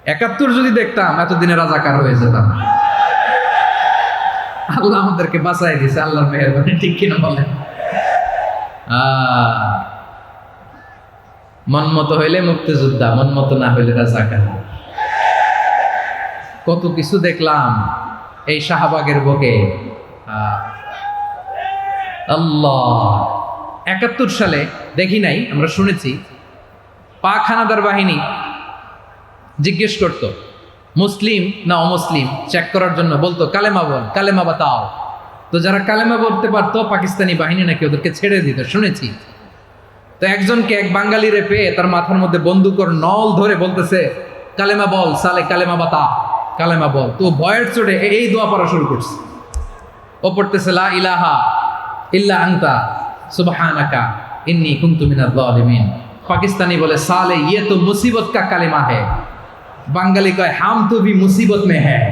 ৭১ যদি দেখতাম এতদিনে রাজাকার হয়ে যেতাম। আল্লাহ আমাদেরকে বাঁচাই দিয়েছে, আল্লাহর মেহেরবানি, ঠিক কিনা বলেন? মন মতো হইলে মুক্তিযোদ্ধা, মন মতো না হইলে রাজাকার। কত কিছু দেখলাম এই শাহবাগের বুকে। আল্লাহ, ৭১ সালে দেখি নাই, আমরা শুনেছি পাক হানাদার বাহিনী জিজ্ঞেস করত মুসলিম না অমুসলিম চেক করার জন্য, বলতো কালেমা বল, কালেমা বাতাও। তো যারা কালেমা বলতে পারতো পাকিস্তানি বাহিনী নাকি ওদেরকে ছেড়ে দিত, শুনেছি। তো একজনকে, এক বাঙালিরে পেয়ে তার মাথার মধ্যে বন্দুকর নল ধরে বলতেছে কালেমা বল সালে, কালেমা বাতা, কালেমা বল। তো ভয়ের চোটে এই দোয়া পড়া শুরু করছে। ও পড়তেছে লা ইলাহা ইল্লা আনতা সুবহানাকা ইন্নী কুনতু মিনাজ জালিমিন। পাকিস্তানি বলে সালে ইয়ে তো মুসিবত কা কালেমা है, বাঙালি কয় হাম তো ভি মুসিবত মে হ্যায়।